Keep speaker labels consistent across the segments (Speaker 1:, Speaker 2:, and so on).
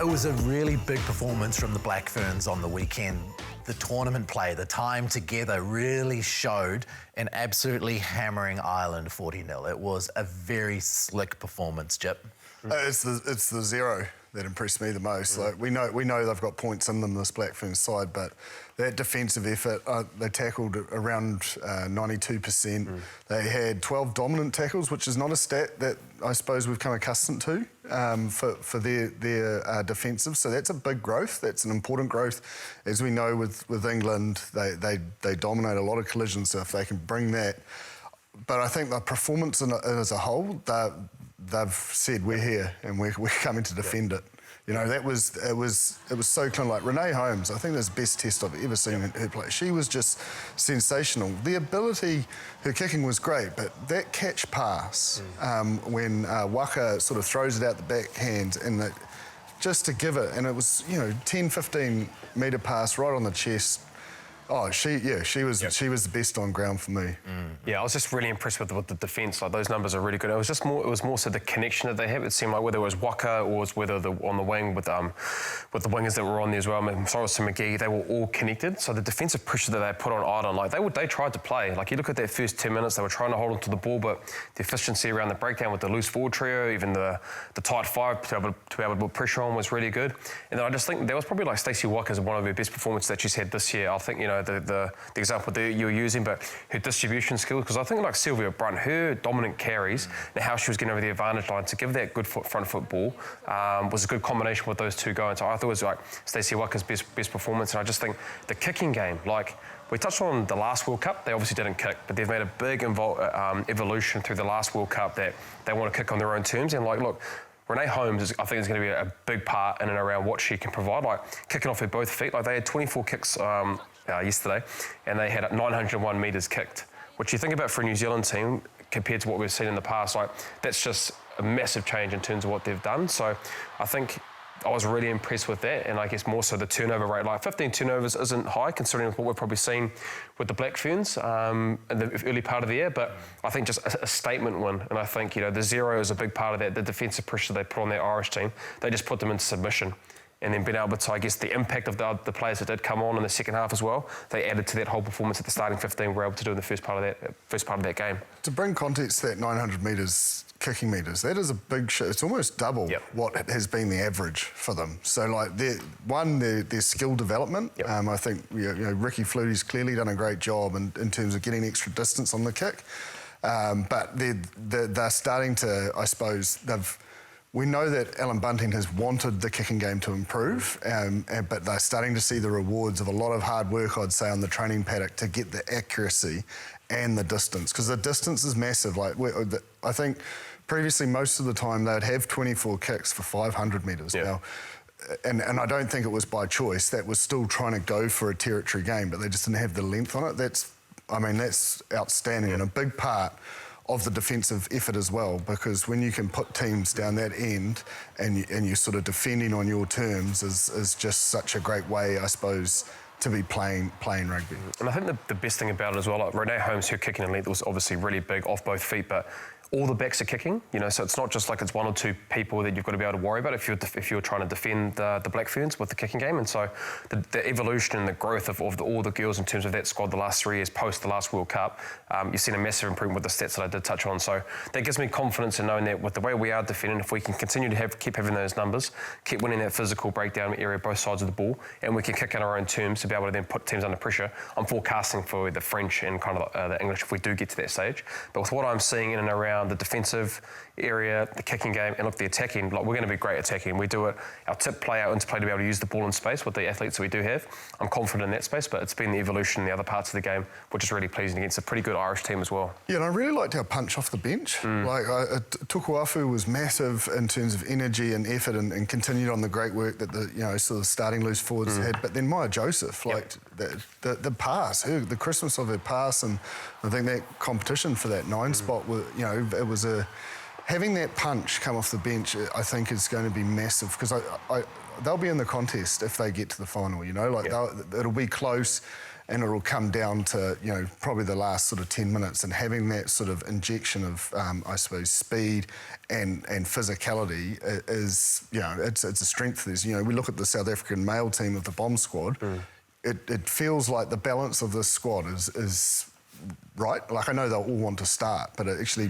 Speaker 1: It was a really big performance from the Black Ferns on the weekend. The tournament play, the time together really showed in absolutely hammering Ireland 40-0. It was a very slick performance, Jip.
Speaker 2: It's the zero that impressed me the most. Like we know they've got points in them, this Black Ferns side, but that defensive effort, they tackled around 92%. They had 12 dominant tackles, which is not a stat that I suppose we've come accustomed to for their defensive. So that's a big growth. That's an important growth. As we know with England, they dominate a lot of collisions. So if they can bring that, but I think the performance as a whole, they've said we're here and we're coming to defend it. You know, it was so clean. Like Renee Holmes, I think that's the best test I've ever seen her play. She was just sensational. The ability, her kicking was great, but that catch pass when Waka sort of throws it out the backhand and just to give it, and it was 10, 15 metre pass right on the chest. Oh, she was the best on ground for me.
Speaker 3: Yeah, I was just really impressed with the defence. Like those numbers are really good. It was more so the connection that they have. It seemed like whether it was Waka or whether on the wing with the wingers that were on there as well, Sorenson-McGee, they were all connected. So the defensive pressure that they put on Ireland, like they tried to play. Like you look at that first 10 minutes, they were trying to hold onto the ball, but the efficiency around the breakdown with the loose forward trio, even the tight five to be able to put pressure on was really good. And then I just think that was probably like Stacey Waka's one of her best performances that she's had this year. I think the example that you were using, but her distribution skills, because I think like Sylvia Brunt, her dominant carries and how she was getting over the advantage line to give that good front foot ball was a good combination with those two going. So I thought it was like Stacey Waka's best performance, and I just think the kicking game, like we touched on the last World Cup, they obviously didn't kick, but they've made a big evolution through the last World Cup that they want to kick on their own terms. And like, look, Renee Holmes, I think, is going to be a big part in and around what she can provide, like kicking off with both feet. Like they had 24 kicks yesterday, and they had 901 metres kicked, which you think about for a New Zealand team compared to what we've seen in the past, like that's just a massive change in terms of what they've done. So I think I was really impressed with that, and I guess more so the turnover rate. Like 15 turnovers isn't high considering what we've probably seen with the Black Ferns in the early part of the year, but I think just a statement win, and I think the zero is a big part of that. The defensive pressure they put on that Irish team, they just put them into submission. And then being able to, I guess, the impact of the players that did come on in the second half as well, they added to that whole performance at the starting 15 we're able to do in the first part of that game. To
Speaker 2: bring context to that 900 metres, kicking metres, that is a big shit. It's almost double what has been the average for them. So, like, their skill development. I think Ricky Flutie's clearly done a great job in terms of getting extra distance on the kick. But they're starting to, I suppose, we know that Alan Bunting has wanted the kicking game to improve, but they're starting to see the rewards of a lot of hard work, I'd say, on the training paddock to get the accuracy and the distance, because the distance is massive. Like I think previously, most of the time, they'd have 24 kicks for 500 metres. Now, and I don't think it was by choice. That was still trying to go for a territory game, but they just didn't have the length on it. That's outstanding and a big part of the defensive effort as well, because when you can put teams down that end and you're sort of defending on your terms is just such a great way, I suppose, to be playing rugby.
Speaker 3: And I think the best thing about it as well, like Renee Holmes, her kicking in length was obviously really big off both feet, but all the backs are kicking, so it's not just like it's one or two people that you've got to be able to worry about if you're trying to defend the Black Ferns with the kicking game. And so the evolution and the growth of all the girls in terms of that squad the last 3 years post the last World Cup, you've seen a massive improvement with the stats that I did touch on. So that gives me confidence in knowing that with the way we are defending, if we can continue to keep having those numbers, keep winning that physical breakdown area both sides of the ball, and we can kick in our own terms to be able to then put teams under pressure. I'm forecasting for the French and kind of the English if we do get to that stage. But with what I'm seeing in and around the defensive area, the kicking game, and look, the attacking, like we're going to be great attacking. We do it, our tip play, our interplay to be able to use the ball in space with the athletes that we do have. I'm confident in that space, but it's been the evolution in the other parts of the game, which is really pleasing against a pretty good Irish team as well.
Speaker 2: Yeah, and I really liked our punch off the bench. Like, Tukuafu was massive in terms of energy and effort and continued on the great work that the sort of starting loose forwards had. But then Maya Joseph, like the pass, the Christmas of her pass, and I think that competition for that 9 spot, it was having that punch come off the bench, I think is going to be massive, because they'll be in the contest if they get to the final, like it'll be close. and it'll come down to, you know, probably the last sort of 10 minutes, and having that sort of injection of, I suppose, speed and physicality is, you know, it's a strength. There's, you know, we look at the South African male team of the bomb squad, it feels like the balance of this squad is right. Like, I know they'll all want to start, but actually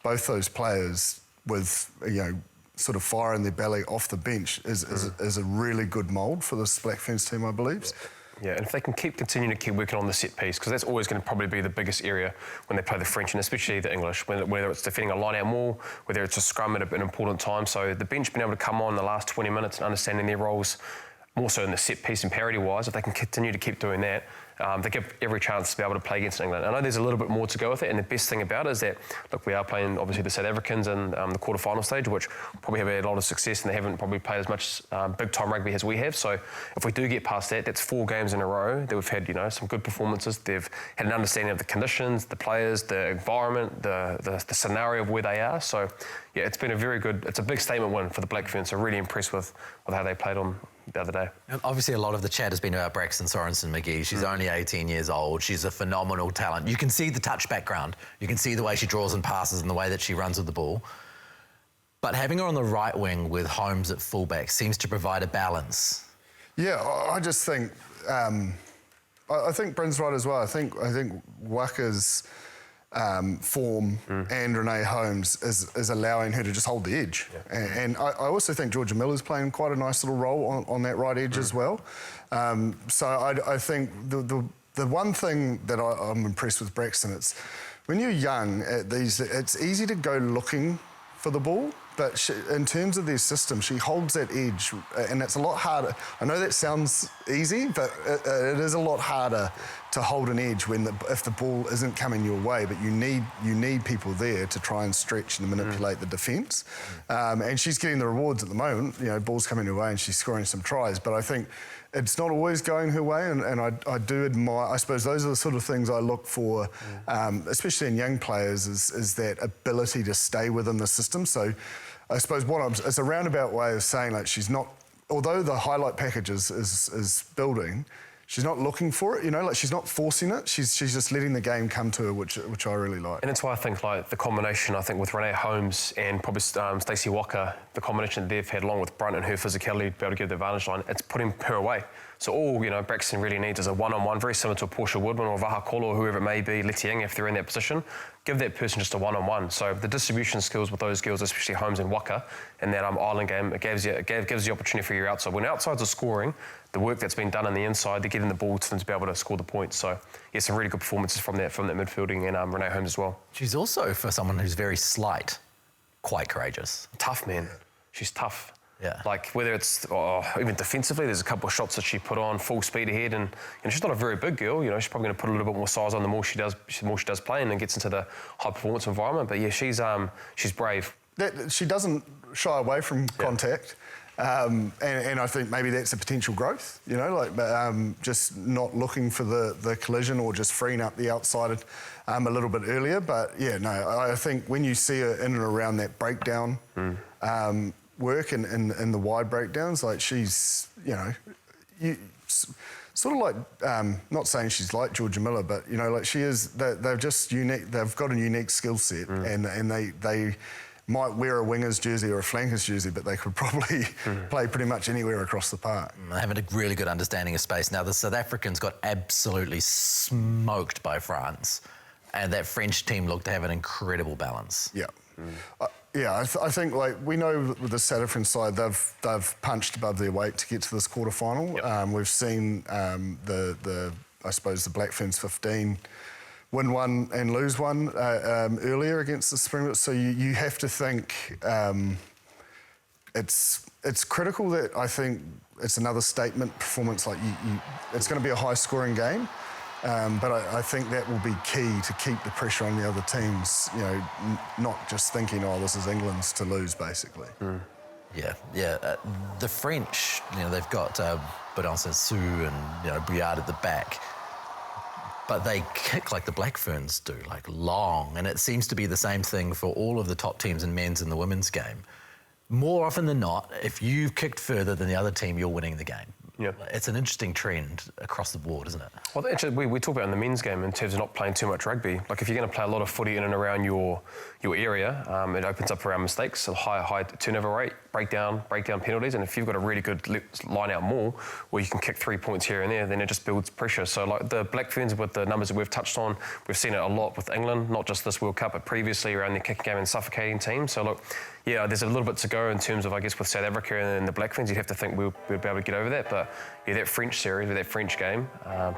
Speaker 2: both those players with, you know, sort of fire in their belly off the bench is a really good mould for this Black Ferns team, I believe.
Speaker 3: Yeah, and if they can continue to keep working on the set piece, because that's always going to probably be the biggest area when they play the French, and especially the English, whether it's defending a line-out maul, whether it's a scrum at an important time. So the bench being able to come on the last 20 minutes and understanding their roles, more so in the set piece and parity-wise, if they can continue to keep doing that, they give every chance to be able to play against England. I know there's a little bit more to go with it, and the best thing about it is that, look, we are playing, obviously, the South Africans in the quarter-final stage, which probably have had a lot of success, and they haven't probably played as much big-time rugby as we have. So if we do get past that, that's 4 games in a row that we've had, you know, some good performances. They've had an understanding of the conditions, the players, the environment, the scenario of where they are. So, yeah, it's been a very good, it's a big statement win for the Black Ferns. So really impressed with how they played on the other day.
Speaker 1: And obviously, a lot of the chat has been about Braxton Sorenson-McGee. She's only 18 years old. She's a phenomenal talent. You can see the touch background. You can see the way she draws and passes and the way that she runs with the ball. But having her on the right wing with Holmes at fullback seems to provide a balance.
Speaker 2: Yeah, I just think I think Bryn's right as well. I think Waka's form and Renee Holmes is allowing her to just hold the edge. And I also think Georgia Miller's playing quite a nice little role on that right edge as well. So I think the one thing that I'm impressed with Braxton, it's when you're young at these, it's easy to go looking for the ball, but in terms of their system, she holds that edge, and it's a lot harder. I know that sounds easy, but it is a lot harder to hold an edge if the ball isn't coming your way. But you need people there to try and stretch and manipulate the defence. And she's getting the rewards at the moment. You know, ball's coming her way, and she's scoring some tries. But I think it's not always going her way, and I do admire. I suppose those are the sort of things I look for, especially in young players, is that ability to stay within the system. So I suppose it's a roundabout way of saying, like, she's not, although the highlight package is building, she's not looking for it, you know, like she's not forcing it. She's just letting the game come to her, which I really like.
Speaker 3: And that's why I think, like, the combination, I think, with Renee Holmes and probably Stacey Waka, the combination that they've had along with Brunt and her physicality to be able to give the advantage line, it's putting her away. So all, you know, Braxton really needs is a one-on-one, very similar to a Portia Woodman or Vaha Kolo or whoever it may be, Letiang, if they're in that position. Give that person just a one-on-one. So the distribution skills with those girls, especially Holmes and Waka, in that island game, it gives the opportunity for your outside. When outsides are scoring, the work that's been done on the inside, they're getting the ball to them to be able to score the points. So, yeah, some really good performances from that midfielding and Renee Holmes as well.
Speaker 1: She's also, for someone who's very slight, quite courageous.
Speaker 3: Tough, man. She's tough.
Speaker 1: Yeah.
Speaker 3: Like, whether it's even defensively, there's a couple of shots that she put on full speed ahead, and she's not a very big girl. You know, she's probably going to put a little bit more size on the more she does play and then gets into the high performance environment. But yeah, she's brave.
Speaker 2: She doesn't shy away from contact. And I think maybe that's a potential growth, you know, like just not looking for the collision or just freeing up the outside a little bit earlier. But yeah, no, I think when you see her in and around that breakdown work and the wide breakdowns, like she's, you know, sort of like, not saying she's like Georgia Miller, but, you know, like she is, they're just unique, they've got a unique skill set and they might wear a winger's jersey or a flanker's jersey, but they could probably play pretty much anywhere across the park.
Speaker 1: They have a really good understanding of space. Now, the South Africans got absolutely smoked by France, and that French team looked to have an incredible balance.
Speaker 2: Yeah. I think, like, we know with the South African side, they've punched above their weight to get to this quarter-final.
Speaker 3: Yep.
Speaker 2: We've seen I suppose the Black Ferns 15 win one and lose one earlier against the Springboks. So you have to think it's critical that I think it's another statement performance. Like it's going to be a high-scoring game, but I think that will be key to keep the pressure on the other teams. You know, not just thinking, oh, this is England's to lose, basically.
Speaker 1: Yeah. The French, you know, they've got Baudin-Saint-Sou and, you know, Briard at the back. But they kick like the Black Ferns do, like long. And it seems to be the same thing for all of the top teams in men's and the women's game. More often than not, if you've kicked further than the other team, you're winning the game.
Speaker 3: Yeah.
Speaker 1: It's an interesting trend across the board, isn't it?
Speaker 3: Well, actually, we talk about in the men's game in terms of not playing too much rugby. Like if you're going to play a lot of footy in and around your area, it opens up around mistakes, a high turnover rate, breakdown penalties, and if you've got a really good line out maul where you can kick 3 points here and there, then it just builds pressure. So like the Black Ferns, with the numbers that we've touched on, we've seen it a lot with England, not just this World Cup, but previously around their kicking game and suffocating teams. So look, yeah, there's a little bit to go in terms of, I guess, with South Africa and the Black Ferns. You'd have to think we'll be able to get over that. But yeah, that French series, with that French game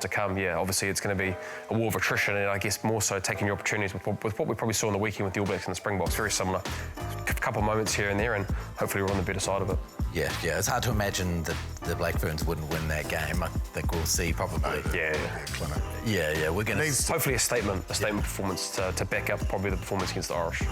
Speaker 3: to come, yeah, obviously it's going to be a war of attrition, and I guess more so taking your opportunities with what we probably saw on the weekend with the All Blacks and the Springboks. Very similar. A couple of moments here and there, and hopefully we're on the better side of it.
Speaker 1: Yeah, it's hard to imagine that the Black Ferns wouldn't win that game. I think we'll see probably.
Speaker 3: Yeah.
Speaker 1: We're going to...
Speaker 3: Hopefully a statement performance to back up probably the performance against the Irish.